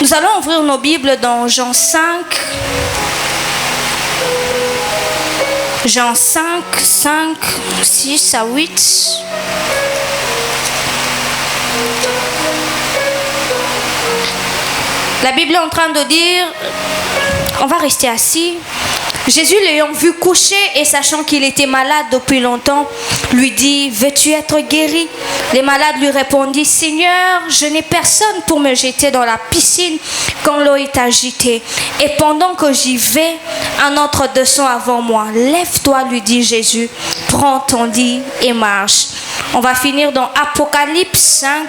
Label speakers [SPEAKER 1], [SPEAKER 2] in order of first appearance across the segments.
[SPEAKER 1] Nous allons ouvrir nos Bibles dans Jean 5. Jean 5, 5, 6 à 8. La Bible est en train de dire, on va rester assis. Jésus l'ayant vu coucher et sachant qu'il était malade depuis longtemps, lui dit, veux-tu être guéri? Les malades lui répondirent, Seigneur, je n'ai personne pour me jeter dans la piscine quand l'eau est agitée. Et pendant que j'y vais, un autre descend avant moi. Lève-toi, lui dit Jésus, prends ton lit et marche. On va finir dans Apocalypse 5.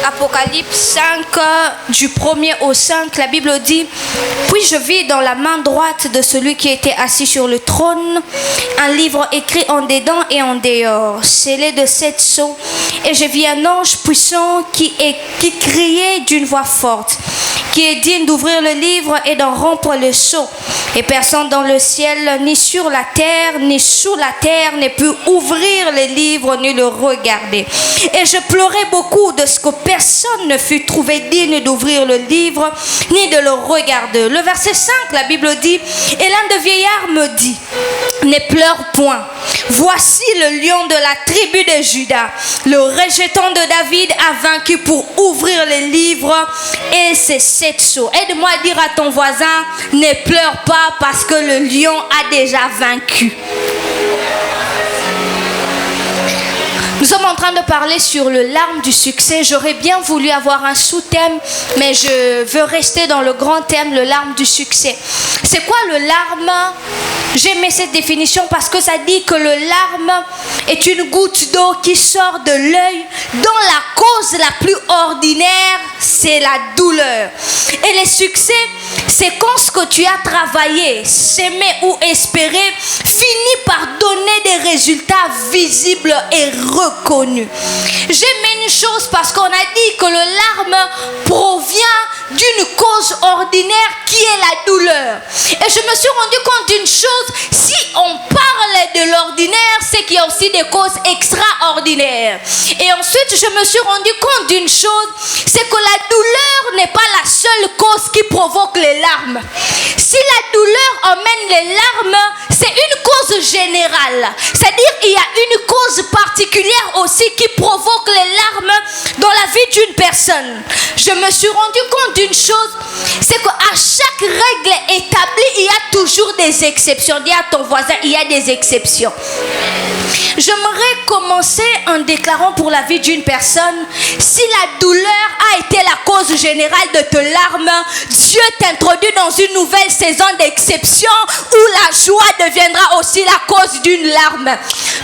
[SPEAKER 1] Apocalypse 5, du 1er au 5, la Bible dit, puis je vis dans la main droite de celui qui était assis sur le trône un livre écrit en dedans et en dehors, scellé de 7 sceaux. Et je vis un ange puissant qui criait d'une voix forte, qui est digne d'ouvrir le livre et d'en rompre le sceau. Et personne dans le ciel, ni sur la terre, ni sous la terre, ne peut ouvrir le livre ni le regarder. Et je pleurais beaucoup de ce que personne ne fut trouvé digne d'ouvrir le livre, ni de le regarder. Le verset 5, la Bible dit, et l'un des vieillards me dit, ne pleure point. Voici le lion de la tribu de Juda, le rejeton de David a vaincu pour ouvrir les livres et ses 7 sceaux. Aide-moi à dire à ton voisin, ne pleure pas parce que le lion a déjà vaincu. Nous sommes en train de parler sur le larme du succès. J'aurais bien voulu avoir un sous-thème, mais je veux rester dans le grand thème, le larme du succès. C'est quoi le larme? J'aimais cette définition parce que ça dit que le larme est une goutte d'eau qui sort de l'œil dont la cause la plus ordinaire, c'est la douleur. Et le succès, c'est quand ce que tu as travaillé, semé ou espéré, finit par donner des résultats visibles et reconnus. J'aime une chose parce qu'on a dit que le larme provient d'une cause ordinaire qui est la douleur. Et je me suis rendu compte d'une chose, si on parle de l'ordinaire, c'est qu'il y a aussi des causes extraordinaires. Et ensuite, je me suis rendu compte d'une chose, c'est que la douleur n'est pas la seule cause qui provoque les larmes. Si la douleur emmène les larmes, c'est une cause générale. C'est-à-dire qu'il y a une cause particulière aussi qui provoque les larmes dans la vie d'une personne. Je me suis rendu compte d'une chose, c'est qu'à chaque règle établie, il y a toujours des exceptions. Dis à ton voisin, il y a des exceptions. J'aimerais commencer en déclarant pour la vie d'une personne, si la douleur a été la cause générale de tes larmes, Dieu t'introduit dans une nouvelle saison d'exception où la joie deviendra aussi la cause d'une larme.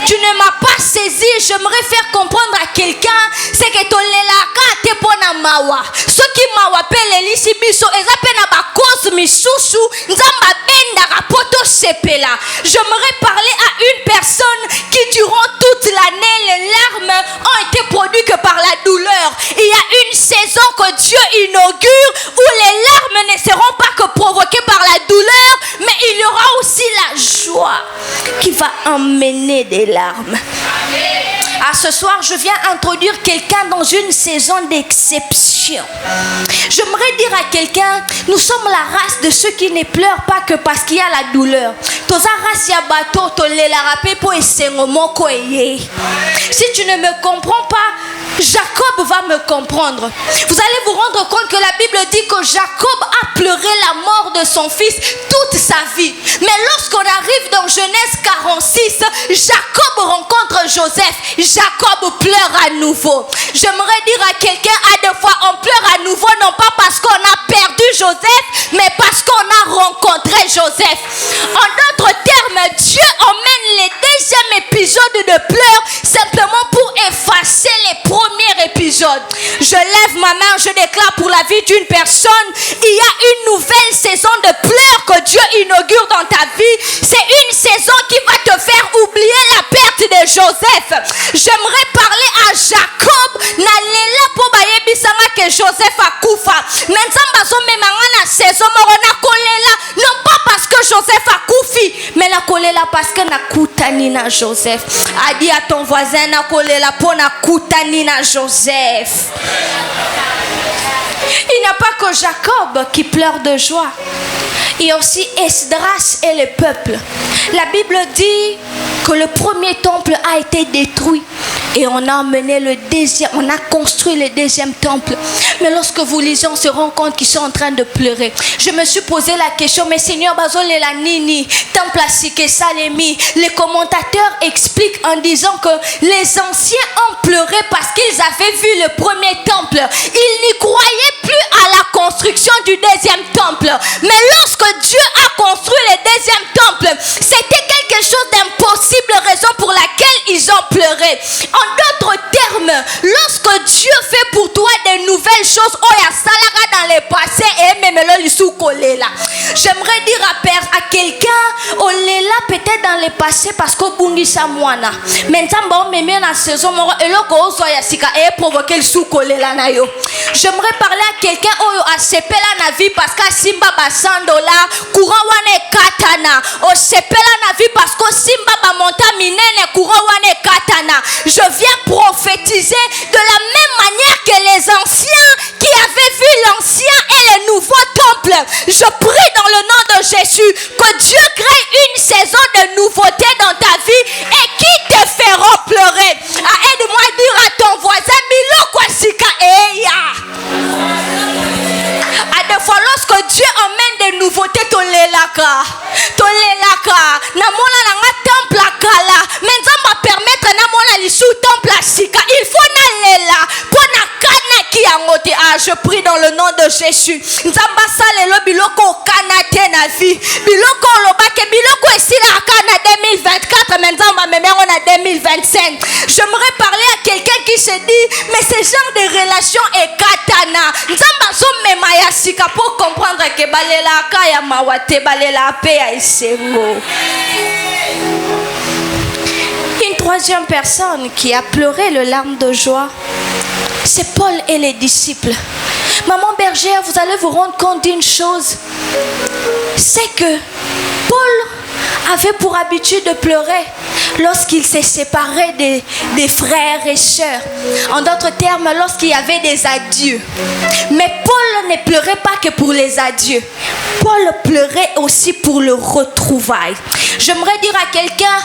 [SPEAKER 1] Tu ne m'as pas saisi, j'aimerais faire comprendre à quelqu'un, c'est que ton lelaka te pona mawa. Ce qui mawa pele lisi biso, ezapena ba cause misusu, nzamba benda rapoto sepela. J'aimerais parler à une personne qui durant toute l'année, les larmes ont été produites que par la douleur. Il y a une saison que Dieu inaugure où les larmes ne seront pas que provoquées par la douleur, mais il y aura aussi la joie qui va emmener des larmes. À ce soir, je viens introduire quelqu'un dans une saison d'exception. J'aimerais dire à quelqu'un, nous sommes la race de ceux qui ne pleurent pas que parce qu'il y a la douleur. Si tu ne me comprends pas, Jacob va me comprendre. Vous allez vous rendre compte que la Bible dit que Jacob a pleuré la mort de son fils toute sa vie. Mais lorsqu'on arrive dans Genèse 46, Jacob rencontre Joseph. Jacob pleure à nouveau. J'aimerais dire à quelqu'un, à deux fois, on pleure à nouveau, non pas parce qu'on a perdu Joseph, mais parce qu'on a rencontré Joseph. En d'autres termes, Dieu emmène les deuxièmes épisodes de pleurs simplement pour effacer les premiers épisodes. Je lève ma main, je déclare pour la vie d'une personne, il y a une nouvelle saison de pleurs que Dieu inaugure dans ta vie. C'est une saison qui va te faire oublier la perte de Joseph. J'aimerais parler à Jacob, nalela po bayebisanga que Joseph a kufa. Nenzamba somemanga na saison morona kolela, non pas parce que Joseph a kufi, mais la kolela kolela parce que na kutani na Joseph. A dit à ton voisin na kolela pour na kutani na Joseph. Il n'y a pas que Jacob qui pleure de joie. Il y a aussi Esdras et le peuple. La Bible dit que le premier temple a été détruit et on a emmené le deuxième, on a construit le deuxième temple. Mais lorsque vous lisez, on se rend compte qu'ils sont en train de pleurer. Je me suis posé la question, mais Seigneur, bazole la nini, temple asike salemi. Les commentateurs expliquent en disant que les anciens ont pleuré parce qu'ils avaient vu le premier temple. Ils n'y croyaient plus à la construction du deuxième temple. Mais lorsque Dieu a construit le deuxième temple, c'était quelque chose d'impossible, raison pour laquelle ils ont pleuré. En d'autres termes, lorsque Dieu fait pour toi des nouvelles choses, dans le passé et même j'aimerais dire à quelqu'un, on est là peut-être dans le passé parce que bungisa mwana. Maintenant, on met la saison et là qu'on soit yasika et provoquer le sous-collé là na yo. J'aimerais parler à quelqu'un oyo a sepela na vie parce que simba ba $100 courant wane katana. O sepela na vie parce que simba ba monta minene courant wane katana. Je viens prophétiser de la même manière que les anciens qui avaient vu l'ancien et le nouveau temple. Je prie dans le nom de Jésus que Dieu crée une saison de nouveauté dans ta vie et qui te fera pleurer. Aide-moi à dire à ton voisin, Miloko Sika Eya. À des fois, lorsque Dieu emmène des nouveautés, tolelaka, namona nanga temple akala, menzamba permettre namona lisu temple asika. Il faut nalela, pour na kana ki angote. Ah, je prie dans le nom de Jésus. Nzamba salelo biloko kanate na vie, biloko lobake biloko esila akana 2024, menzamba memengo na 2025. J'aimerais parler à quelqu'un qui se dit, mais ce genre de relation est katana. Nzamba so memaya sika pour comprendre que balela kaya mawate balela pe ya isengo. Une troisième personne qui a pleuré le larme de joie, c'est Paul et les disciples. Maman bergère, vous allez vous rendre compte d'une chose, c'est que Paul avait pour habitude de pleurer lorsqu'il s'est séparé des frères et sœurs. En d'autres termes, lorsqu'il y avait des adieux. Mais Paul ne pleurait pas que pour les adieux. Paul pleurait aussi pour le retrouvail. J'aimerais dire à quelqu'un,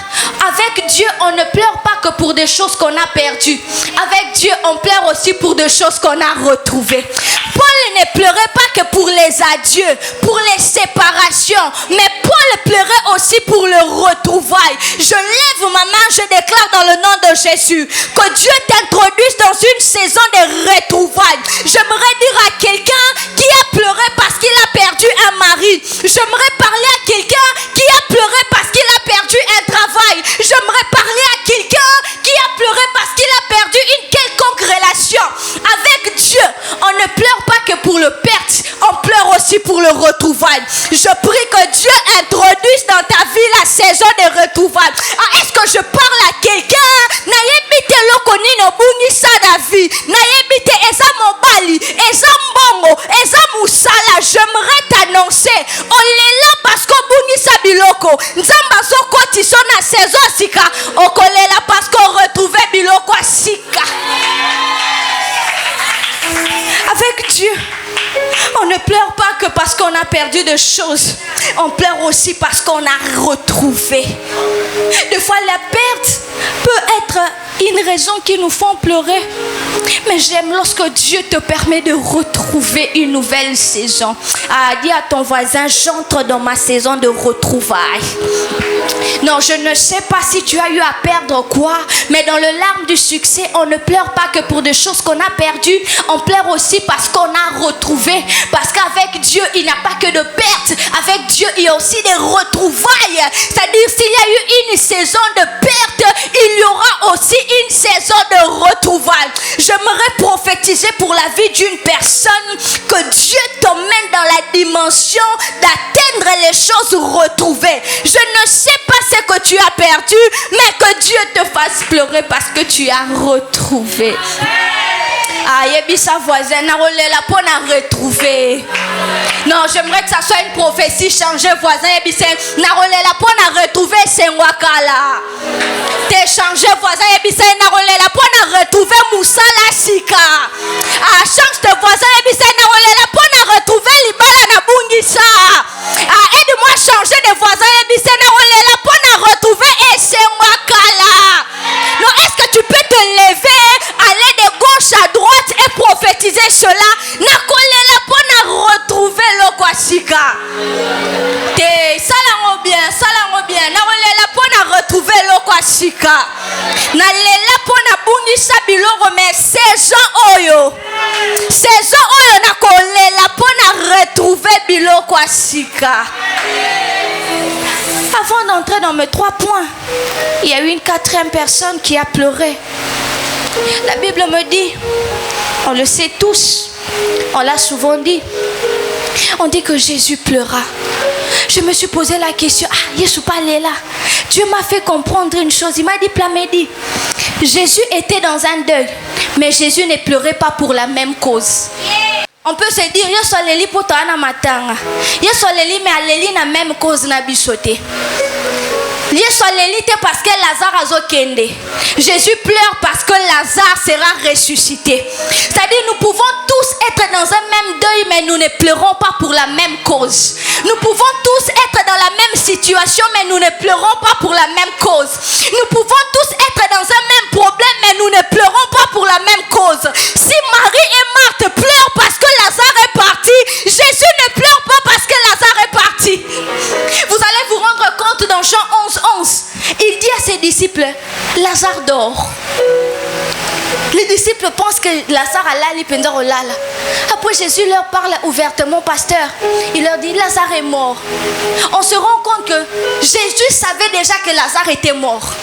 [SPEAKER 1] avec Dieu, on ne pleure pas que pour des choses qu'on a perdues. Avec Dieu, on pleure aussi pour des choses qu'on a retrouvées. Paul ne pleurait pas que pour les adieux, pour les séparations. Mais Paul pleurait aussi pour le retrouvail. Je lève ma main, je déclare dans le nom de Jésus que Dieu t'introduise dans une saison de retrouvailles. J'aimerais dire à quelqu'un qui a pleuré parce qu'il a perdu un mari. J'aimerais parler à quelqu'un qui a pleuré parce qu'il a perdu un travail. J'aimerais parler à quelqu'un qui a pleuré parce qu'il a perdu une quelconque relation. Avec Dieu, on ne pleure pas que pour le perte, on pleure aussi pour le retrouvail. Je prie que Dieu introduise dans ta vie la saison de retrouvailles. Ah, est-ce que je parle à quelqu'un? Naïbite lokoni no bungi sa da vie. Naïbite eza mobali, eza mbongo, eza musala. J'aimerais t'annoncer, on est là parce qu'on bungi sa biloko. Nzamba so koti so na saison sika. Okolela parce qu'on retrouvait biloko sika. Avec Dieu, on ne pleure pas que parce qu'on a perdu des choses. On pleure aussi parce qu'on a retrouvé. Des fois, la perte peut être une raison qui nous fait pleurer. Mais j'aime lorsque Dieu te permet de retrouver une nouvelle saison. Ah, dis à ton voisin, j'entre dans ma saison de retrouvailles. Non, je ne sais pas si tu as eu à perdre quoi, mais dans le larme du succès, on ne pleure pas que pour des choses qu'on a perdues. On pleure aussi parce qu'on a retrouvé. Parce qu'avec Dieu, il n'y a pas que de pertes. Avec Dieu, il y a aussi des retrouvailles. C'est-à-dire, s'il y a eu une saison de perte, il y aura aussi une saison de retrouvailles. J'aimerais prophétiser pour la vie d'une personne que Dieu t'emmène dans la dimension d'atteindre les choses retrouvées. Je ne sais pas ce que tu as perdu, mais que Dieu te fasse pleurer parce que tu as retrouvé. Ah, yebisa voisin, na rolela pour na retrouver. Non, j'aimerais que ça soit une prophétie changée voisin. Yebisa, na rolela pour na retrouver esengwakala. T'échanger voisin et bisa na rolela pour na retrouver Moussala Sika. Ah, change de voisin et bisa na rolela pour na retrouver Libala na Bungisa. Ah, aide-moi à changer de voisin et bisa na rolela pour na retrouver esengwakala. Non, est-ce que tu peux te lever, aller de gauche à droite et prophétiser cela? Na kolela pour na retrouver l'Okwasika. Te salango bien, na kolela pour na retrouver l'Okwasika. Na lela pour na bungisa biloko mais saison oyo na kolela pour na retrouver l'Okwasika. Avant d'entrer dans mes 3 points, il y a eu une 4e personne qui a pleuré. La Bible me dit, on le sait tous, on l'a souvent dit, on dit que Jésus pleura. Je me suis posé la question, Yesu là. Dieu m'a fait comprendre une chose, il m'a dit, Plamedi, Jésus était dans un deuil, mais Jésus ne pleurait pas pour la même cause. On peut se dire, yo soleli pour toi na matanga. Yo soleli mais aleli na même cause na bisoté. Yo soleli te parce que Lazare a zo kende. Jésus pleure parce que Lazare sera ressuscité. C'est-à-dire nous pouvons tous être dans un même deuil mais nous ne pleurons pas pour la même cause. Nous pouvons tous être dans la même situation mais nous ne pleurons pas pour la même cause. Nous pouvons tous être dans un même problème mais nous ne pleurons pas pour la même cause. Si Marie et Marthe pleurent parce que Lazare est parti, Jésus ne pleure pas parce que Lazare est parti. Vous allez vous rendre compte dans Jean 11, il dit à ses disciples, Lazare dort. Les disciples pensent que Lazare a lali pendant au lala. Après Jésus leur parle ouvertement, pasteur. Il leur dit, Lazare est mort. On se rend compte que Jésus savait déjà que Lazare était mort.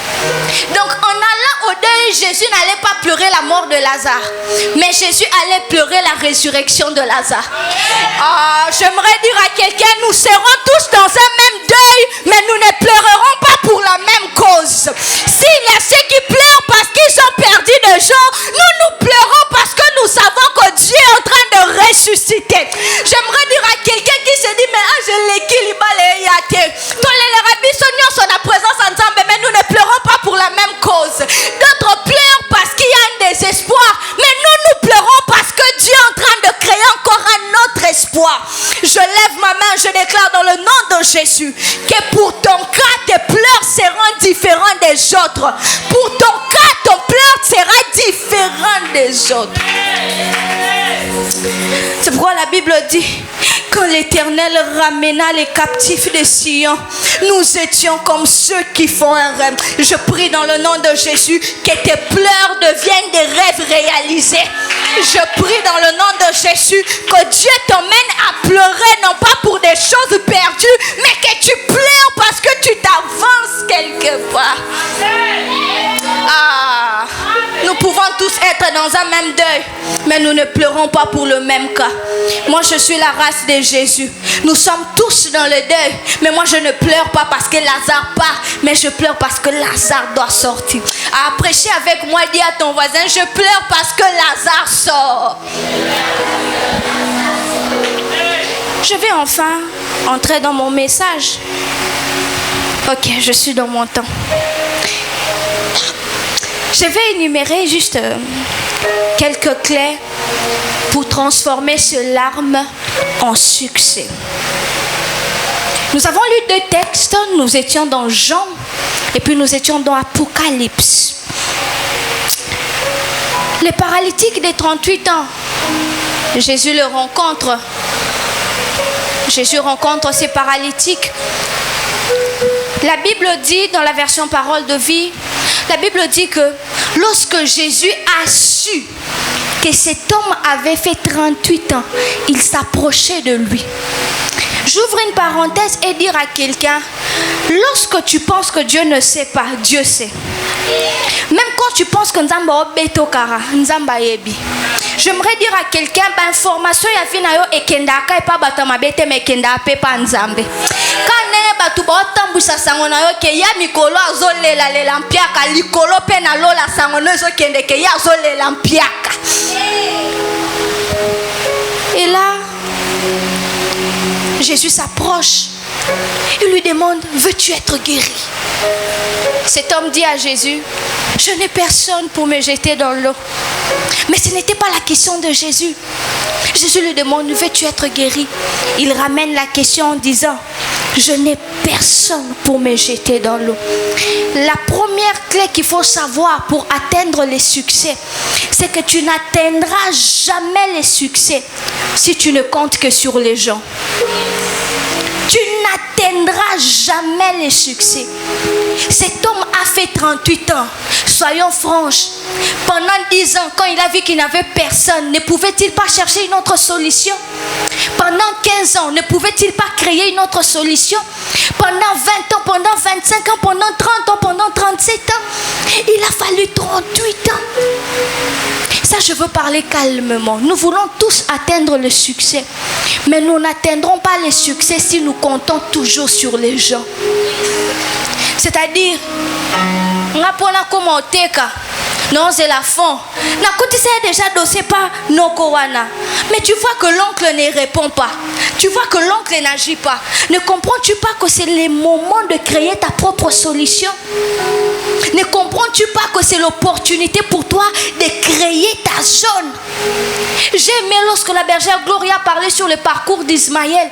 [SPEAKER 1] Donc en allant au deuil, Jésus n'allait pas pleurer la mort de Lazare. Mais Jésus allait pleurer la résurrection de Lazare. J'aimerais dire à quelqu'un, nous serons tous dans un même deuil, mais nous ne pleurerons pas pour la même cause. S'il y a ceux qui pleurent parce qu'ils ont perdu des gens, nous pleurons parce que nous savons que Dieu est en train de ressusciter. J'aimerais dire à quelqu'un qui se dit, mais je l'équilibre, la présence ensemble, mais nous ne pleurons pas pour la même cause. D'autres pleurent parce qu'il y a un désespoir, mais nous pleurons parce que Dieu est en train de créer encore un autre espoir. Je lève ma main, je déclare dans le nom de Jésus que pour ton cas, tes pleurs seront différents des autres. Pour ton cas, ton pleur sera différent des autres. C'est pourquoi la Bible dit, quand l'Éternel ramena les captifs de Sion, nous étions comme ceux qui font un rêve. Je prie dans le nom de Jésus que tes pleurs deviennent des rêves réalisés. Je prie dans le nom de Jésus que Dieu t'emmène à pleurer, non pas pour des choses perdues, mais que tu pleures parce que tu t'avances quelque part. Nous pouvons tous être dans un même deuil, mais nous ne pleurons pas pour le même cas. Moi, je suis la race de Jésus. Nous sommes tous dans le deuil, mais moi, je ne pleure pas parce que Lazare part, mais je pleure parce que Lazare doit sortir. Prêcher avec moi, dis à ton voisin, je pleure parce que Lazare sort. Je vais enfin entrer dans mon message. Ok, je suis dans mon temps. Je vais énumérer juste quelques clés pour transformer ce larme en succès. Nous avons lu 2 textes. Nous étions dans Jean et puis nous étions dans Apocalypse. Les paralytiques de 38 ans, Jésus le rencontre. Jésus rencontre ces paralytiques. La Bible dit, dans la version Parole de vie, la Bible dit que lorsque Jésus a su que cet homme avait fait 38 ans, il s'approchait de lui. J'ouvre une parenthèse et dire à quelqu'un, lorsque tu penses que Dieu ne sait pas, Dieu sait. Même quand tu penses que Nzamba obeto kara, Nzamba yebi. J'aimerais dire à quelqu'un, information ya fina yo ekendaka e pa batama bete me kenda pe pa Nzambe. Quand nene batu ba otambusa sango na yo ke ya mikolo azolela lela mpiaka likolo pe na lola sango no zo kende ke ya azolela mpiaka. Et là, Jésus s'approche Il lui demande, veux-tu être guéri? Cet homme dit à Jésus, je n'ai personne pour me jeter dans l'eau. Mais ce n'était pas la question de Jésus. Jésus lui demande, veux-tu être guéri? Il ramène la question en disant, je n'ai personne pour me jeter dans l'eau. La première clé qu'il faut savoir pour atteindre les succès, c'est que tu n'atteindras jamais les succès si tu ne comptes que sur les gens. Tu n'atteindras jamais les succès. Cet homme a fait 38 ans. Soyons franches. Pendant 10 ans, quand il a vu qu'il n'avait personne, ne pouvait-il pas chercher une autre solution? Pendant 15 ans, ne pouvait-il pas créer une autre solution? Pendant 20 ans, pendant 25 ans, pendant 30 ans, pendant 37 ans, il a fallu 38 ans. Ça, je veux parler calmement. Nous voulons tous atteindre le succès. Mais nous n'atteindrons pas le succès si nous comptons toujours sur les gens. C'est-à-dire, non, c'est la fond. Déjà dossier pas Nokowana. Mais tu vois que l'oncle ne répond pas. Tu vois que l'oncle n'agit pas. Ne comprends-tu pas que c'est le moment de créer ta propre solution? Ne comprends-tu pas que c'est l'opportunité pour toi de créer ta zone? J'ai aimé lorsque la bergère Gloria parlait sur le parcours d'Ismaël.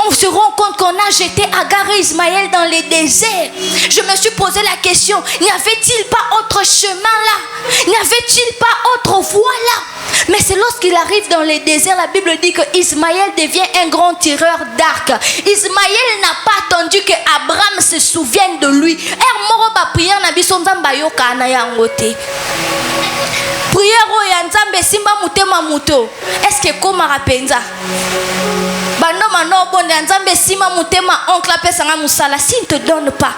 [SPEAKER 1] On se rend compte qu'on a jeté Agar et Ismaël dans les déserts. Je me suis posé la question, n'y avait-il pas autre chemin là? N'y avait-il pas autre voie là? Mais c'est lorsqu'il arrive dans les déserts, la Bible dit que Ismaël devient un grand tireur d'arc. Ismaël n'a pas attendu que Abraham se souvienne de lui. Prière ya nzambe simba mutema muto. Est-ce que comme rapenza? Bando mano bonde nzambe simba mutema oncle apesanga musala. S'il ne te donne pas,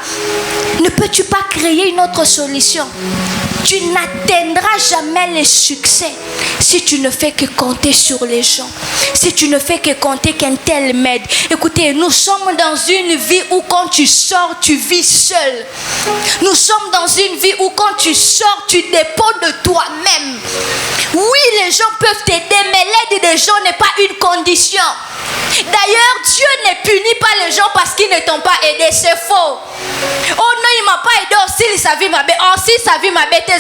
[SPEAKER 1] ne peux-tu pas créer une autre solution? Tu n'atteindras jamais le succès si tu ne fais que compter sur les gens. Si tu ne fais que compter qu'un tel m'aide. Écoutez, nous sommes dans une vie où quand tu sors, tu vis seul. Nous sommes dans une vie où quand tu sors, tu dépends de toi-même. Oui, les gens peuvent t'aider, mais l'aide des gens n'est pas une condition. D'ailleurs, Dieu ne punit pas les gens parce qu'ils ne t'ont pas aidé, c'est faux. Oh non, il ne m'a pas aidé aussi, sa vie m'a bête. Aussi, sa vie m'a bête. Oh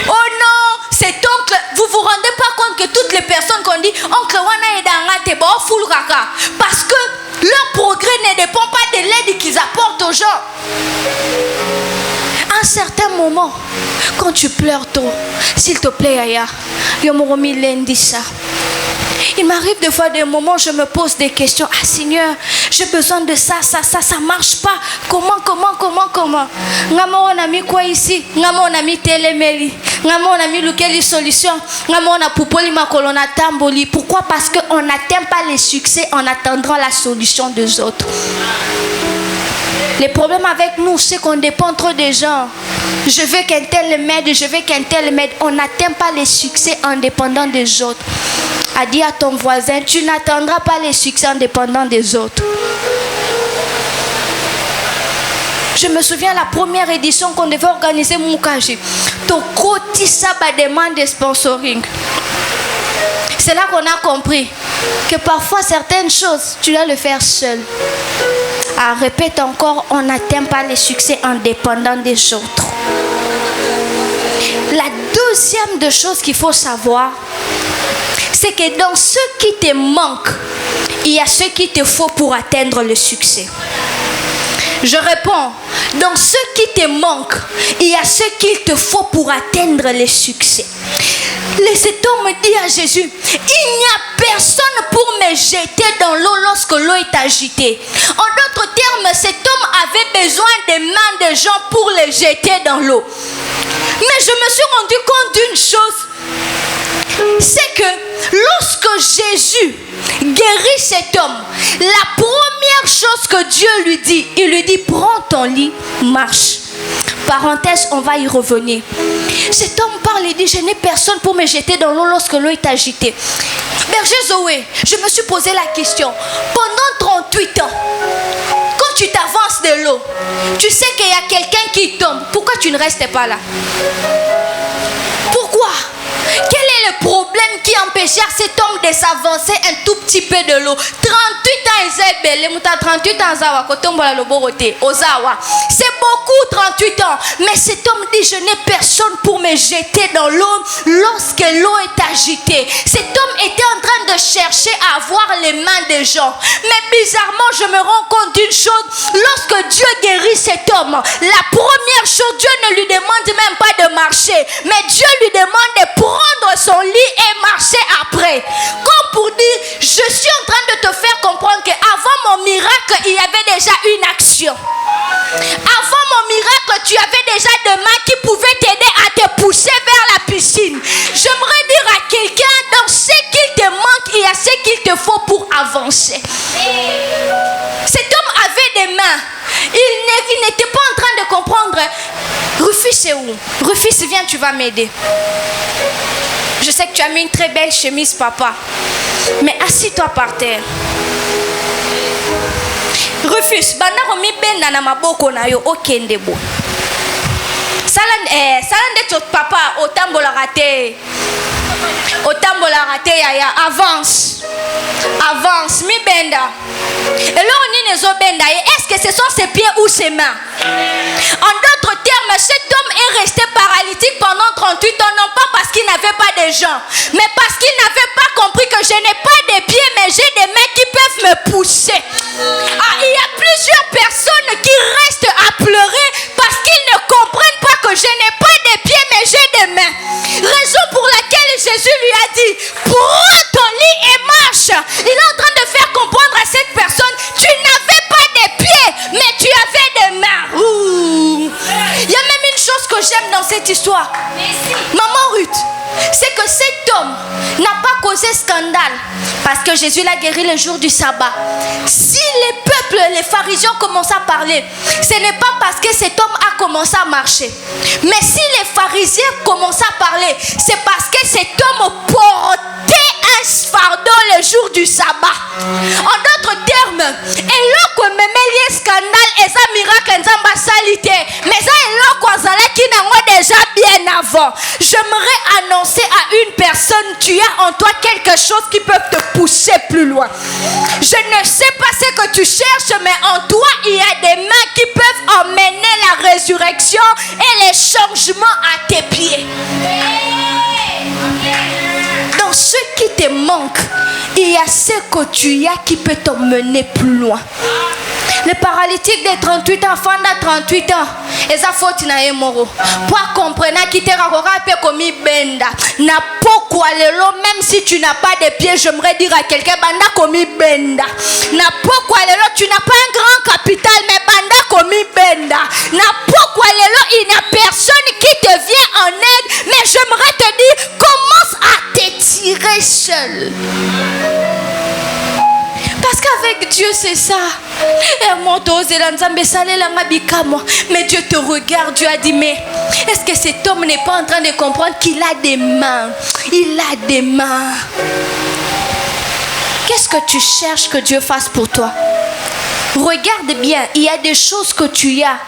[SPEAKER 1] non, cet oncle, vous vous rendez pas compte que toutes les personnes qu'on dit, oncle wana edangate ba full kaka, parce que leur progrès ne dépend pas de l'aide qu'ils apportent aux gens. À un certain moment, quand tu pleures trop, s'il te plaît, Aya, yomoromi lendisa. Il m'arrive des fois des moments où je me pose des questions. Ah Seigneur, j'ai besoin de ça marche pas. Comment? Ngamo on a mis quoi ici? Ngamo on a mis telemeli. Ngamo on a mis lequel solution? Ngamo on a poupoli makolona tamboli. Pourquoi? Parce qu'on n'atteint pas les succès en attendant la solution des autres. Le problème avec nous, c'est qu'on dépend trop des gens. Je veux qu'un tel m'aide, On n'atteint pas les succès en dépendant des autres. A dit à ton voisin, tu n'attendras pas les succès en dépendant des autres. Je me souviens la première édition qu'on devait organiser Mukaji. Ton côté ça demande de sponsoring. C'est là qu'on a compris que parfois certaines choses, tu dois le faire seul. Ah, répète encore, on n'atteint pas les succès en dépendant des autres. La deuxième des choses qu'il faut savoir, c'est que dans ce qui te manque, il y a ce qu'il te faut pour atteindre le succès. Je réponds, dans ce qui te manque, il y a ce qu'il te faut pour atteindre le succès. Cet homme dit à Jésus, il n'y a personne pour me jeter dans l'eau lorsque l'eau est agitée. En d'autres termes, cet homme avait besoin des mains des gens pour les jeter dans l'eau. Mais je me suis rendu compte d'une chose, c'est que lorsque Jésus guérit cet homme, la première chose que Dieu lui dit, il lui dit, prends ton lit, marche. Parenthèse, on va y revenir. Cet homme parle et dit, je n'ai personne pour me jeter dans l'eau lorsque l'eau est agitée. Berger Zoé, je me suis posé la question, pendant 38 ans, quand tu t'avances de l'eau, tu sais qu'il y a quelqu'un qui tombe, pourquoi tu ne restes pas là? Pourquoi? Quel est le problème qui empêchait cet homme de s'avancer un tout petit peu de l'eau. 38 ans, Isabelle, 38 ans, c'est beaucoup 38 ans. Mais cet homme dit, je n'ai personne pour me jeter dans l'eau lorsque l'eau est agitée. Cet homme était en train de chercher à avoir les mains des gens. Mais bizarrement, je me rends compte d'une chose. Lorsque Dieu guérit cet homme, la première chose, Dieu ne lui demande même pas de marcher. Mais Dieu lui demande de prendre son lit et marcher après. Comme pour dire, je suis en train de te faire comprendre qu'avant mon miracle, il y avait déjà une action. Avant mon miracle, tu avais déjà des mains qui pouvaient t'aider à te pousser vers la piscine. J'aimerais dire à quelqu'un, dans ce qu'il te manque, il y a ce qu'il te faut pour avancer. Cet homme avait des mains. Il n'était pas en train de comprendre. Rufus, c'est où? Rufus, viens, tu vas m'aider. Je sais que tu as mis une très belle chemise, papa. Mais assis-toi par terre. Rufus, banda komi benda na maboko na yo okendebo. Salande tot papa otambola raté. Otambola raté ya avance. Avance mi benda. Et là on est nezo benda. Est-ce que ce sont ses pieds ou ses mains? En d'autres termes, cet homme est resté paralytique pendant 38 ans, non pas parce qu'il n'avait pas de jambes, mais parce qu'il n'avait pas compris que je n'ai pas de pieds, mais j'ai des mains qui peuvent me pousser. Il y a plusieurs personnes qui restent à pleurer parce qu'ils ne comprennent pas que je n'ai pas de pieds, mais j'ai des mains. Raison pour laquelle Jésus lui a dit, prends ton lit et marche. Il est en train de faire comprendre à cette personne, tu n'avais pas de pieds, mais tu avais des mains. Ouh. Il y a même une chose que j'aime dans cette histoire. Maman Ruth, c'est que cet homme n'a pas causé scandale parce que Jésus l'a guéri le jour du sabbat. Si les peuples, les pharisiens commencent à parler, ce n'est pas parce que cet homme a commencé à marcher. Mais si les pharisiens commencent à parler, c'est parce que cet homme portait un fardeau le jour du sabbat. En d'autres termes, et là qu'on me met scandale et ça miracle en salité, mais ça est là qu'on s'allait qui n'a déjà bien avant. J'aimerais annoncer à une personne, tu as en toi quelque chose qui peut te pousser plus loin. Je ne sais pas ce que tu cherches, mais en toi il y a des mains qui peuvent emmener la résurrection et les changements à tes pieds. Dans ce qui te manque, il y a ce que tu as qui peut t'emmener plus loin. Le paralytique de 38 ans, enfant de 38 ans, et ça faut na emoro. Pour comprendre qui te rakora pe komi benda. Na pourquoi lelo, même si tu n'as pas de pieds, j'aimerais dire à quelqu'un banda komi benda. Na pourquoi lelo, tu n'as pas un grand capital, mais banda komi benda. Na pourquoi lelo, il n'y a personne qui te vient en aide, mais j'aimerais te dire, commence à t'étirer seul. Parce qu'avec Dieu, c'est ça. Mais Dieu te regarde, Dieu a dit, mais est-ce que cet homme n'est pas en train de comprendre qu'il a des mains? Il a des mains. Qu'est-ce que tu cherches que Dieu fasse pour toi? Regarde bien, il y a des choses que tu as,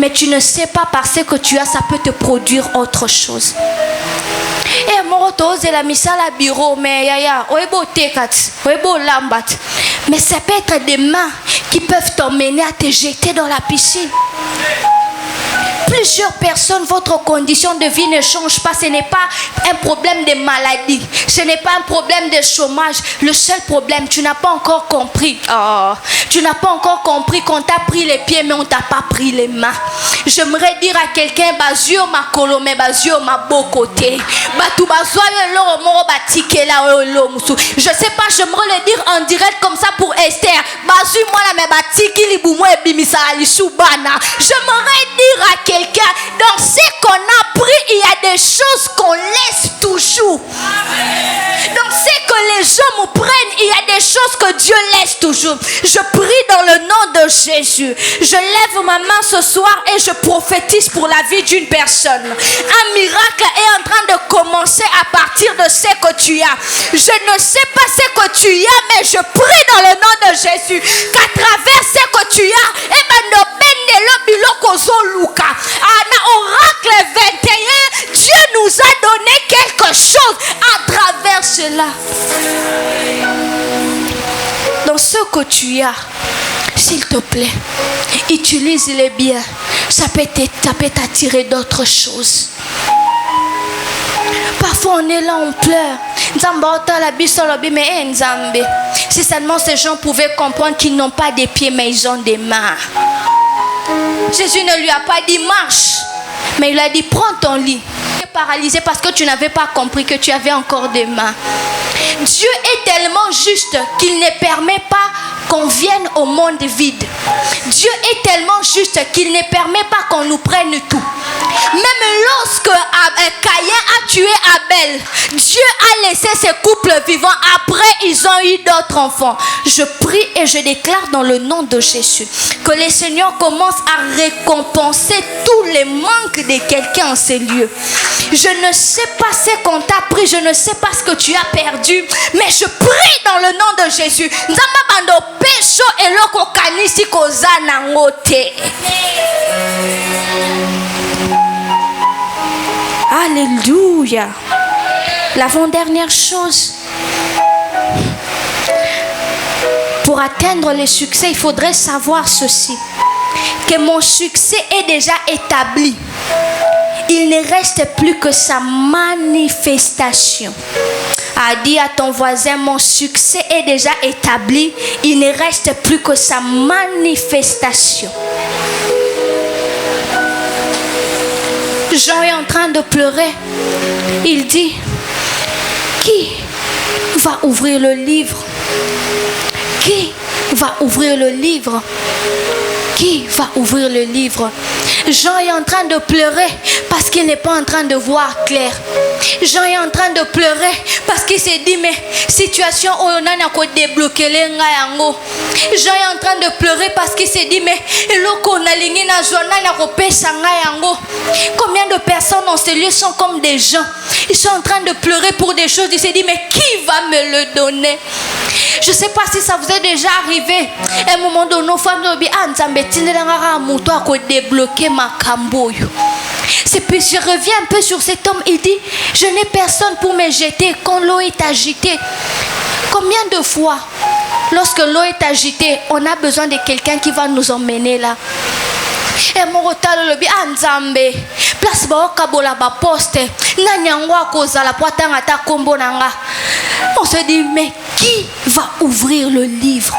[SPEAKER 1] mais tu ne sais pas parce que tu as, ça peut te produire autre chose. Et moi, je la mise à la bureau, mais mais ça peut être des mains qui peuvent t'emmener à te jeter dans la piscine. Plusieurs personnes, votre condition de vie ne change pas. Ce n'est pas un problème de maladie. Ce n'est pas un problème de chômage. Le seul problème, tu n'as pas encore compris. Tu n'as pas encore compris qu'on t'a pris les pieds, mais on ne t'a pas pris les mains. J'aimerais dire à quelqu'un, Bazio ma colomé, Bazio ma beau côté. Je sais pas, j'aimerais le dire en direct comme ça pour Esther. Bazio moi la me batiki li boumou et bimisa ali soubana. J'aimerais dire à quelqu'un, dans ce qu'on a pris, il y a des choses qu'on laisse toujours. Dans ce que les gens me prennent, il y a des choses que Dieu laisse toujours. Je prie dans le nom de Jésus. Je lève ma main ce soir et je prophétise pour la vie d'une personne. Un miracle est en train de commencer à partir de ce que tu as. Je ne sais pas ce que tu as, mais je prie dans le nom de Jésus qu'à travers ce que tu as, oracle 21, Dieu nous a donné quelque chose à tu as, s'il te plaît, utilise-les bien. Ça peut t'attirer d'autres choses. Parfois on est là, on pleure. Si seulement ces gens pouvaient comprendre qu'ils n'ont pas des pieds mais ils ont des mains. Jésus ne lui a pas dit marche, mais il a dit prends ton lit. Tu es paralysé parce que tu n'avais pas compris que tu avais encore des mains. Dieu est tellement juste qu'il ne permet pas qu'on vienne au monde vide. Dieu est tellement juste qu'il ne permet pas qu'on nous prenne tout. Même lorsque Caïn a tué Abel, Dieu a laissé ces couples vivants. Après, ils ont eu d'autres enfants. Je prie et je déclare dans le nom de Jésus que le Seigneur commence à récompenser tous les manques de quelqu'un en ces lieux. Je ne sais pas ce qu'on t'a pris, je ne sais pas ce que tu as perdu, mais je prie dans le nom de Jésus. Alléluia. L'avant-dernière chose, pour atteindre le succès, il faudrait savoir ceci, que mon succès est déjà établi. Il ne reste plus que sa manifestation. Dis à ton voisin, mon succès est déjà établi. Il ne reste plus que sa manifestation. Jean est en train de pleurer. Il dit, qui va ouvrir le livre? Qui va ouvrir le livre? Qui va ouvrir le livre? Jean est en train de pleurer parce qu'il n'est pas en train de voir clair. Jean est en train de pleurer parce qu'il s'est dit, mais situation où on a débloqué les yango. Jean est en train de pleurer parce qu'il s'est dit, mais combien de personnes dans ces lieux sont comme des gens? Ils sont en train de pleurer pour des choses. Il s'est dit, mais qui va me le donner? Je ne sais pas si ça vous est déjà arrivé. À un moment donné, nos femmes ont dit, débloquer ma camboyo. C'est puis je reviens un peu sur cet homme. Il dit, je n'ai personne pour me jeter quand l'eau est agitée. Combien de fois, lorsque l'eau est agitée, on a besoin de quelqu'un qui va nous emmener là? Et mon retard le bi anzambe place ba kabola ba poste na nyangwa kozala poatanga ta kombo nanga. On se dit, mais qui va ouvrir le livre?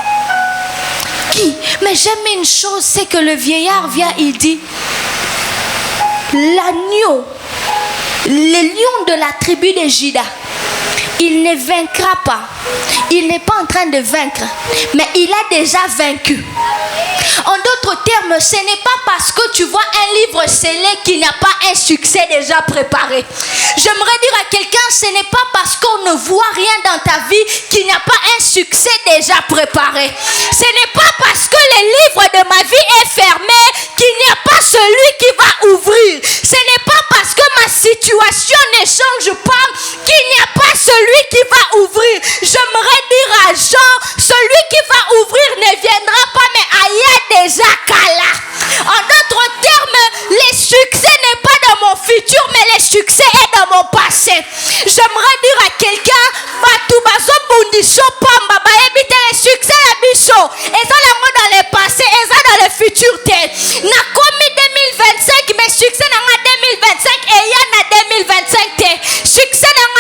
[SPEAKER 1] Qui? Mais j'aime une chose, c'est que le vieillard vient, il dit, l'agneau, le lion de la tribu de Juda, il ne vaincra pas. Il n'est pas en train de vaincre, mais il a déjà vaincu. En d'autres termes, ce n'est pas parce que tu vois un livre scellé qu'il n'y a pas un succès déjà préparé. J'aimerais dire à quelqu'un, ce n'est pas parce qu'on ne voit rien dans ta vie qu'il n'y a pas un succès déjà préparé. Ce n'est pas parce que le livre de ma vie est fermé qu'il n'y a pas celui qui va ouvrir. Ce n'est pas parce que ma situation ne change pas qu'il n'y a pas celui qui va ouvrir. J'aimerais dire à Jean, celui qui va ouvrir ne viendra pas, mais ailleurs déjà Kala. En d'autres termes, le succès n'est pas dans mon futur, mais le succès est dans mon passé. J'aimerais dire à quelqu'un, le succès à Bichot, et ça dans le passé, et ça dans le futur. Na commis 2025, mais succès dans 2025, et il y en a 2025. Succès dans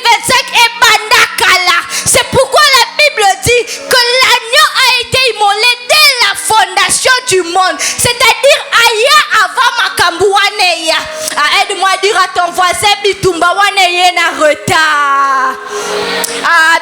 [SPEAKER 1] 2025 et Bandakala. C'est pourquoi la Bible dit que l'agneau a été immolé dès la fondation du monde. C'est-à-dire Aya avant Makambouaneya. Aide-moi à dire à ton voisin, Bitumba Waneya na retard.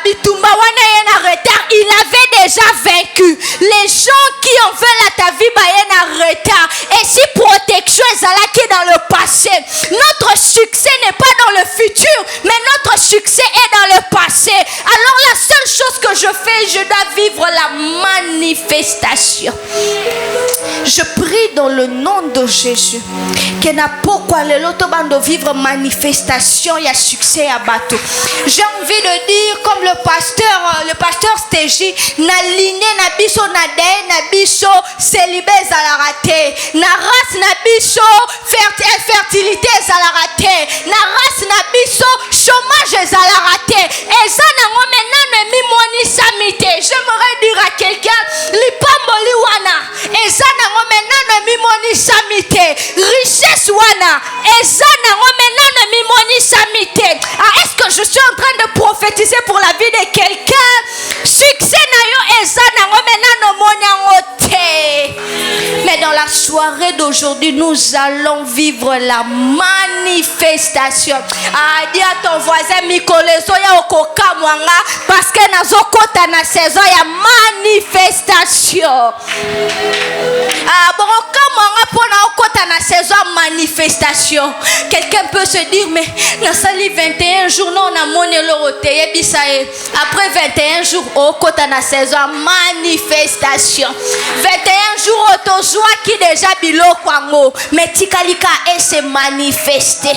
[SPEAKER 1] Bitumba Waneya na retard. Il avait déjà vaincu. Les gens qui en veulent à ta vie, na retard. Et si protection est là qui est dans le passé, notre succès n'est pas dans le futur, mais notre succès est dans le passé. Alors la seule chose que je fais, je dois vivre la manifestation. Je prie dans le nom de Jésus que n'a pas l'autre bande vivre manifestation et succès à bateau. J'ai envie de dire comme le pasteur Stégie, na ligne na biso na dé na biso célibé à la raté, na race na biso fertilité à la raté, na race na biso chômage à la raté. Et ça n'a maintenant mi moni samité. J'aimerais dire à quelqu'un lipamboli wana. Et ça n'a maintenant mi moni samité. Richesse wana. Et ça n'a maintenant mi moni samité. Ah, est-ce que je suis en train de prophétiser pour la vie de quelqu'un? Succès na yo et ça n'a maintenant moni. Mais dans la soirée d'aujourd'hui, nous allons vivre la manifestation. Ah, dis à ton voisin Mikolezo ya okoka mwanga parce que nazo kota na saison ya manifestation. Ah, bon mwanga pona okota na saison manifestation. Quelqu'un peut se dire mais na sali 21 jours non na monelo oteye bisae. Après 21 jours okota na saison manifestation. 21 jours autozoa qui déjà biloko ango mais tikalika et se manifester.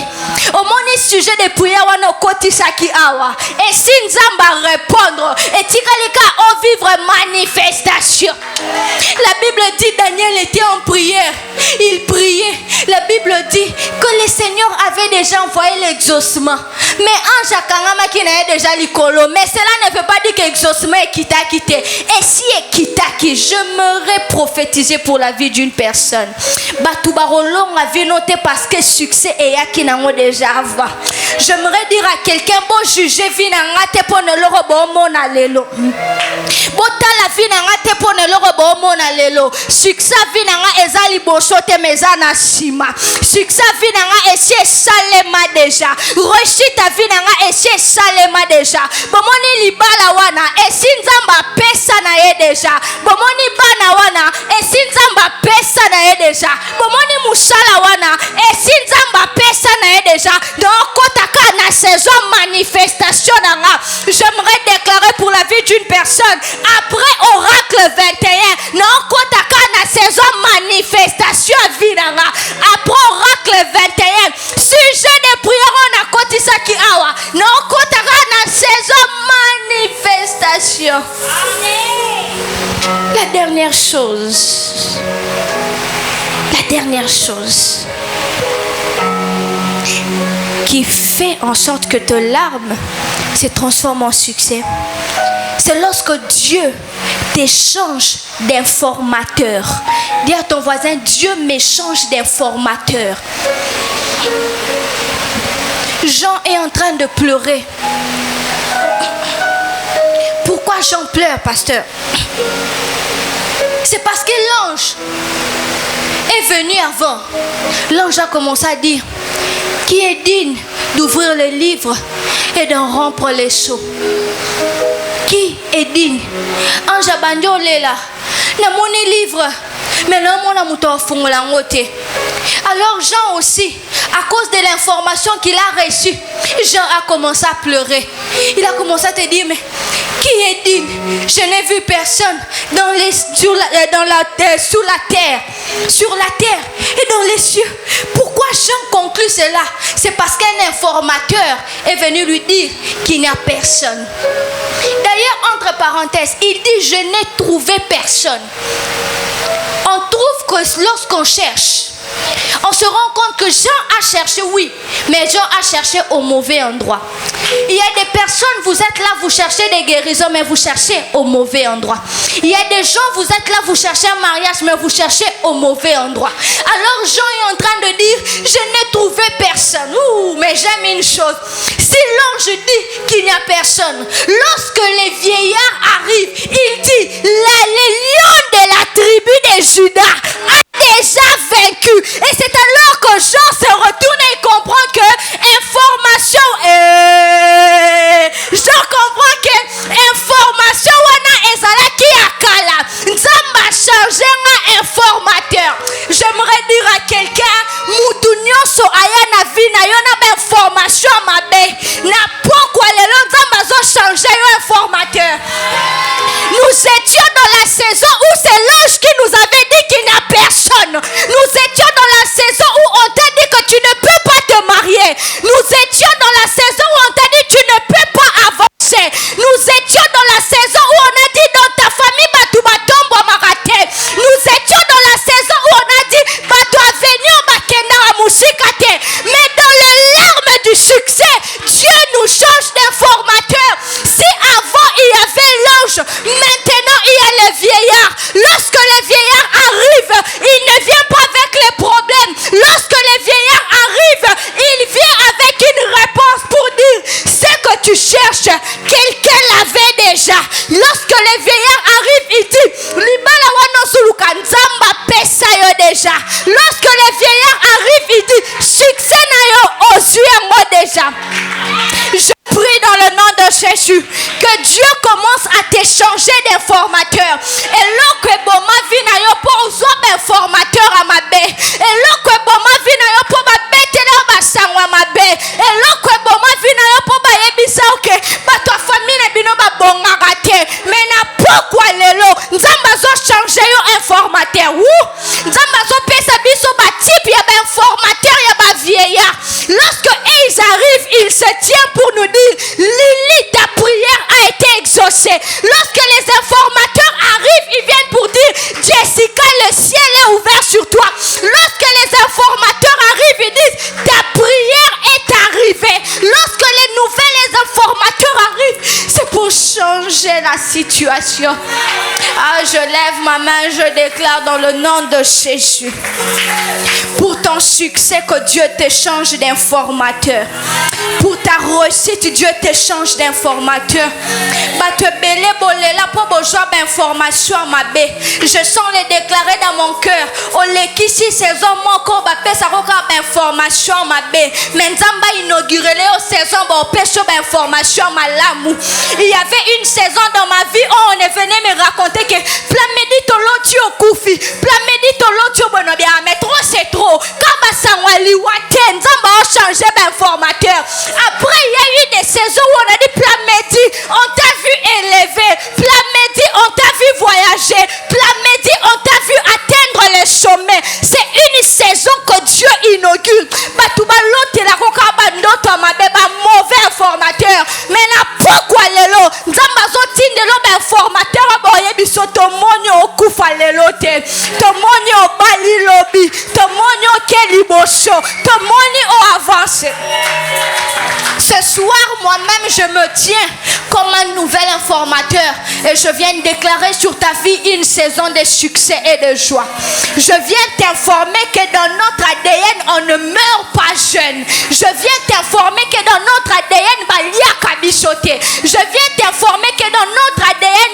[SPEAKER 1] Au moni sujet de prière wana kotisaki awa et si nzamba répondre et tikalika au vivre manifestation. La Bible dit Daniel était en prière, il priait. La Bible dit que le Seigneur avait déjà envoyé l'exaucement. Mais ange akangama qui n'a déjà likolo, mais cela ne veut pas dire que l'exaucement est quitté. Et si est quitté, j'aimerais prophétiser pour la vie d'une personne. Batubarolong a vu noter parce que succès est qui n'a déjà avant. J'aimerais dire à quelqu'un bon juger vinangate pour ne le robot mona lelo. Bota la vinangate pour ne le robot mona lelo. Succès vinanga ezali bosote mezana sima. Succès vinanga esi salema déjà. Rechita vinanga esi salema déjà. Bomoni libala wana esi nzamba pesa na ye déjà. Bomoni bana wana esi nzamba pesa na ye déjà. Bomoni musala wana esi nzamba pesa na ye déjà. Donc kotaka na saison manifestation nanga. J'aimerais déclarer pour la vie d'une personne après oracle 21 non kotaka na saison manifestation vinanga. Après oracle 21 sujet de prière on a kotisaki awa non kotaka na saison manifestation. La dernière chose qui fait en sorte que tes larmes se transforment en succès, c'est lorsque Dieu t'échange d'informateur. Dis à ton voisin, Dieu m'échange d'informateur. Jean est en train de pleurer. Pourquoi Jean pleure, pasteur? C'est parce que l'ange est venu avant. L'ange a commencé à dire qui est digne d'ouvrir le livre et d'en rompre les sceaux. Qui est digne? Ange abandio lela na moni livre mais non mon amuto fungola ngote. Alors Jean aussi, à cause de l'information qu'il a reçue, Jean a commencé à pleurer. Il a commencé à te dire mais qui est digne? Je n'ai vu personne sur la terre et dans les cieux. Pourquoi Jean conclut cela? C'est parce qu'un informateur est venu lui dire qu'il n'y a personne. D'ailleurs, entre parenthèses, il dit je n'ai trouvé personne. On trouve que lorsqu'on cherche, on se rend compte que Jean a cherché, oui, mais Jean a cherché au mauvais endroit. Il y a des personnes, vous êtes là, vous cherchez des guérisons, mais vous cherchez au mauvais endroit. Il y a des gens, vous êtes là, vous cherchez un mariage, mais vous cherchez au mauvais endroit. Alors Jean est en train de dire, je n'ai trouvé personne. Mais j'aime une chose, si l'ange dit qu'il n'y a personne, lorsque les vieillards arrivent, il dit, les lions de la tribu de Juda déjà vaincu. Et c'est alors que Jean se retourne et comprend que information Jean comprend que information wana ezala ki akala nzamba changer un informateur. J'aimerais dire à quelqu'un mutu nyonso aya na vie na yo na information mabe na pourquoi lelo nzamba zo changer un informateur. Nous étions dans la saison où c'est l'ange qui nous avait dit qu'il n'y a personne. Nous étions dans la saison où on t'a dit que tu ne peux pas te marier. Nous étions dans la saison où on t'a dit tu ne peux pas avancer. Nous étions dans la saison où on a dit dans ta famille batu batombo maraté. Nous étions dans la saison où on a dit batu avenir bakenda musikate. Mais dans les larmes du succès, Dieu nous change d'informateur. Si avant il y avait l'ange, maintenant il y a les vieillards. Lorsque les vieillards arrivent, il ne vient pas avec les problèmes. Lorsque les vieillards arrivent, il vient avec une réponse pour dire ce que tu cherches, quelqu'un l'avait déjà. Lorsque les vieillards arrivent, il dit Libala wano suluka nzamba pesa yo déjà. Lorsque les vieillards arrivent, il dit succès na yo osue moi déjà. Je prie dans le nom de Jésus que Dieu commence à t'échanger d'informateurs. Et là que bon ma vie na yo pour soit informateur à ma baie. Et là que bon ma vie na yo pour ma bête là ba sangwa ma baie. Et là que bon ma vie na yo pour ba yebisa ok. Ba toi famille na bino ba bonga raté. Mais na pourquoi lelo nzamba zo changer yo informateur. Nzamba zo pesa biso ba type ya ba informateur ya ba vieillard. Lorsque ils arrivent, ils se tiennent pour nous dire Lily, ta prière a été exaucée. Lorsque les informateurs arrivent, ils viennent pour dire Jessica, le ciel est ouvert sur toi. Lorsque les informateurs arrivent, ils disent ta prière est arrivée. Lorsque les nouvelles informateurs arrivent, c'est pour changer la situation. Ah, je lève ma main, je déclare dans le nom de Jésus. Pour ton succès, que Dieu t'échange d'informateurs. Pour ta réussite, Dieu t'échange d'informateurs. Je sens les déclarer dans mon cœur. Olekisi saison mon corps ça information ma bé. Mais Nzamba inauguré les saison information malamu. Il y avait une saison dans ma vie où on est venu me raconter que Plamedi toloti okufi, Plamedi toloti bonobia, mais trop c'est trop. Kaba sangwali wate Nzamba a changé d'informateur. Après il y a eu des saisons où on a dit Plamedi, on t'a vu élevé, Plamedi, on t'a vu voyager, Plamedi, on t'a vu atteindre les sommets. C'est une saison que Dieu inaugure. Batouba l'autre la kokaba ndoto mabeba mauvais informateur. Mais là pourquoi lelo Nzamba zotinde lo informateur aboye biso tomoni okufa lelo te. Tomoni obali lobi, tomoni okeliboso, tomoni o avance. Ce soir, moi-même, je me tiens comme un nouvel informateur et je viens déclarer sur ta vie une saison de succès et de joie. Je viens t'informer que dans notre ADN, on ne meurt pas jeune. Je viens t'informer que dans notre ADN, je viens t'informer que dans notre ADN,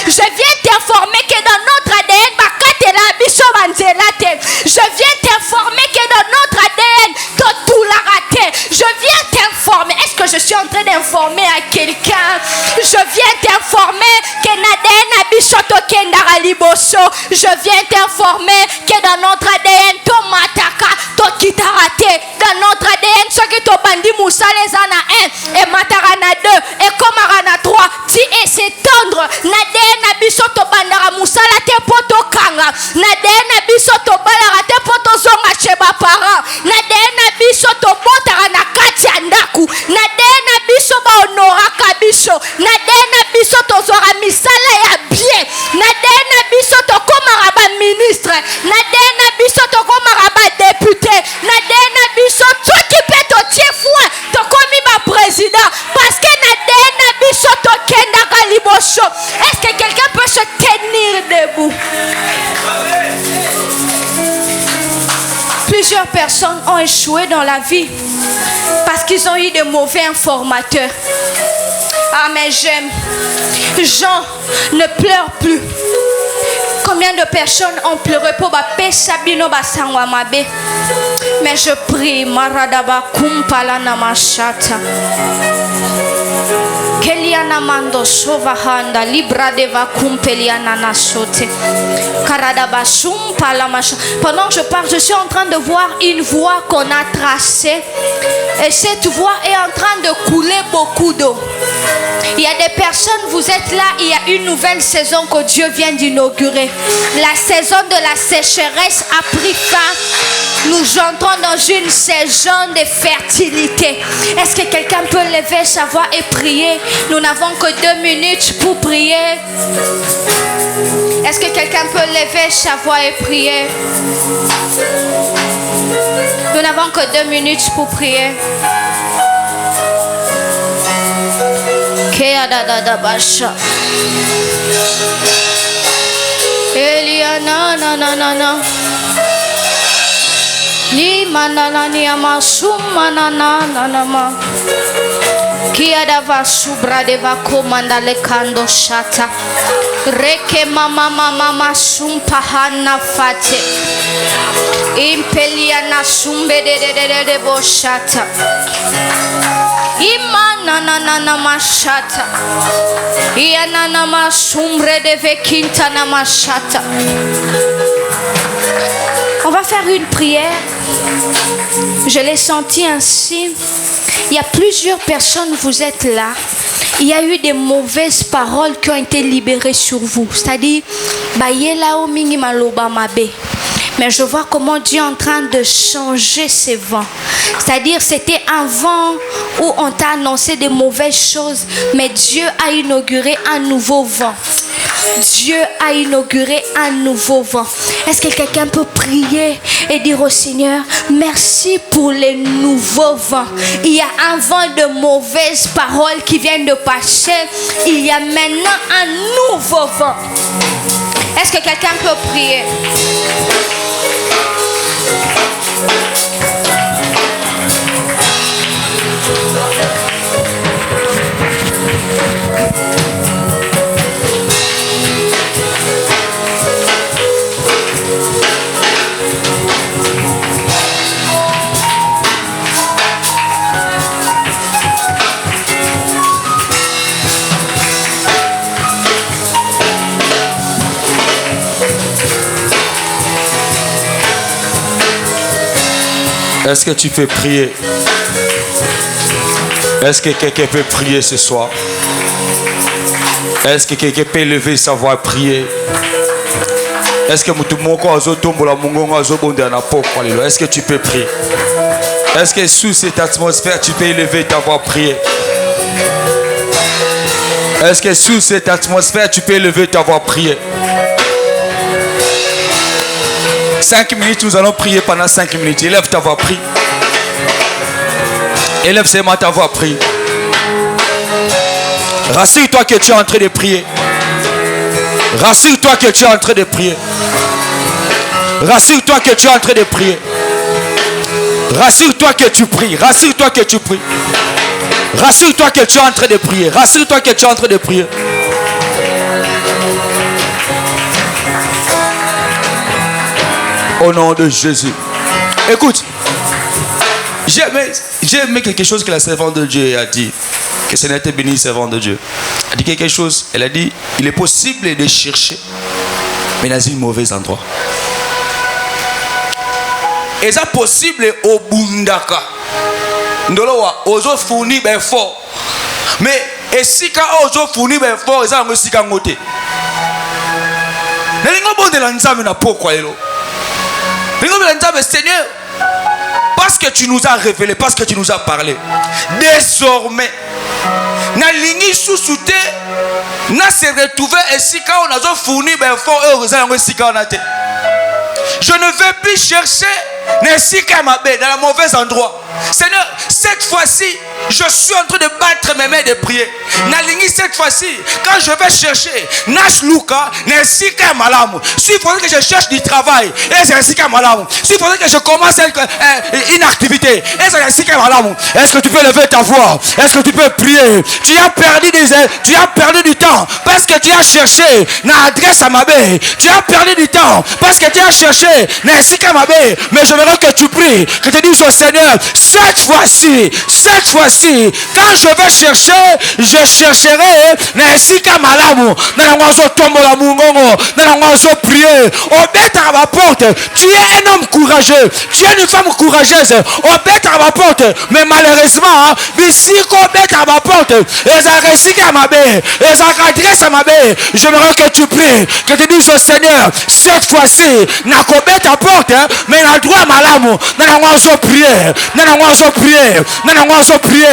[SPEAKER 1] je viens t'informer que dans notre ADN, je viens t'informer que dans notre ADN, je viens t'informer. Est-ce que je suis en train d'informer à quelqu'un? Je viens t'informer que je viens t'informer que dans notre ADN, dans notre ADN, ce qui te bandi Moussa les ana 1 et Matarana 2 et Komarana 3, dit et s'étendre. Nadé Nabiso to bandara Moussa la te poto kanga. Nadé Nabiso to balara te poto zonga cheba para. Nadé Nabiso to botara na kati andaku. Nadé Nabiso ba honora kabiso. Nadé Nabiso to zora misala ya bien. Nadé Nabiso to komaraba ministre. Nadé Nabiso to komaraba député. Nadé Nabiso to qui peut te tirer fouin. To komi ma président. Parce que Nadé Nabiso to kenda kalibosho. Est-ce que quelqu'un peut se tenir debout? Plusieurs personnes ont échoué dans la vie parce qu'ils ont eu de mauvais informateurs. Ah mais j'aime. Jean ne pleure plus. Combien de personnes ont pleuré pour baper Sabino Basangwa Mabe? Mais je prie, Maradaba Kumpala Namashata. Keliana Mando Sovahanda, Libra Deva Kumpeliana Nasote. Karadaba Sumpala Masha. Pendant que je parle, je suis en train de voir une voie qu'on a tracée. Et cette voie est en train de couler beaucoup d'eau. Il y a des personnes, vous êtes là, il y a une nouvelle saison que Dieu vient d'inaugurer. La saison de la sécheresse a pris fin. Nous entrons dans une saison de fertilité. Est-ce que quelqu'un peut lever sa voix et prier? Nous n'avons que 2 minutes pour prier. Est-ce que quelqu'un peut lever sa voix et prier? Nous n'avons que 2 minutes pour prier. Eliana na na na na ni manana ni amasuma na na na ma kia dava subra deva komanda le kando shata reke mama mama sumpa hana fate impelia na sumbe de boshata imana na na mashata iana na masumbre de vekinta na mashata. On va faire une prière. Je l'ai senti ainsi. Il y a plusieurs personnes, vous êtes là. Il y a eu des mauvaises paroles qui ont été libérées sur vous. C'est-à-dire, mais je vois comment Dieu est en train de changer ces vents. C'est-à-dire, c'était un vent où on t'a annoncé des mauvaises choses, mais Dieu a inauguré un nouveau vent. Dieu a inauguré un nouveau vent. Est-ce que quelqu'un peut prier et dire au Seigneur, merci pour les nouveaux vents. Il y a un vent de mauvaises paroles qui viennent de passer. Il y a maintenant un nouveau vent. Est-ce que quelqu'un peut prier?
[SPEAKER 2] Est-ce que tu peux prier? Est-ce que quelqu'un peut prier ce soir? Est-ce que quelqu'un peut lever sa voix et prier? Est-ce que est-ce que tu peux prier? Est-ce que sous cette atmosphère tu peux élever ta voix et prier? Est-ce que sous cette atmosphère tu peux élever ta voix et prier? 5 minutes, nous allons prier pendant 5 minutes. Élève ta voix, prie. Élève seulement ta voix, prie. Rassure-toi que tu es en train de prier. Rassure-toi que tu es en train de prier. Rassure-toi que tu es en train de prier. Rassure-toi que tu pries. Rassure-toi que tu pries. Rassure-toi que tu es en train de prier. Rassure-toi que tu es en train de prier. Au nom de Jésus. Écoute, j'ai aimé quelque chose que la servante de Dieu a dit. Que ce n'était béni, servante de Dieu. Elle a dit quelque chose. Elle a dit, il est possible de chercher, mais dans un mauvais endroit. Et ça possible au Bundaka. Ndolowa, ozo fourni ben fort. Mais et si ka ozo fourni ben fort, ça on si ka ngote. N'engo bon de l'ensemble na pourquoi elo. Seigneur, parce que tu nous as révélé, parce que tu nous as parlé, désormais, na lingi sous-souté, na se retrouver ici quand on a fourni ben fort je ne vais plus chercher dans le mauvais endroit. Seigneur, cette fois-ci, je suis en train de battre mes mains de prier. Cette fois-ci, quand je vais chercher Nash Luka, s'il faudrait que je cherche du travail, s'il faudrait que je commence une activité, est-ce que tu peux lever ta voix? Est-ce que tu peux prier? Tu as perdu du temps parce que tu as cherché l'adresse à ma baie. Tu as perdu du temps parce que tu as cherché mais je voudrais que tu pries, que tu dises au Seigneur, cette fois-ci,
[SPEAKER 3] aussi, quand je vais chercher, je chercherai Nesika Malamu, Nanangozo Tombola Mungongo, Nanangozo prier, Obet à ma porte. Tu es un homme courageux, tu es une femme courageuse, Obet à ma porte, mais malheureusement, Bissiko Obet à ma porte, Ezakesika ma bé, Ezakadresse à ma bé, j'aimerais que tu pries, que tu dises au Seigneur, cette fois-ci, Nakobet à porte, mais la droit Malamu, Nanangozo prier, Nanangozo prier, Nanangozo prier.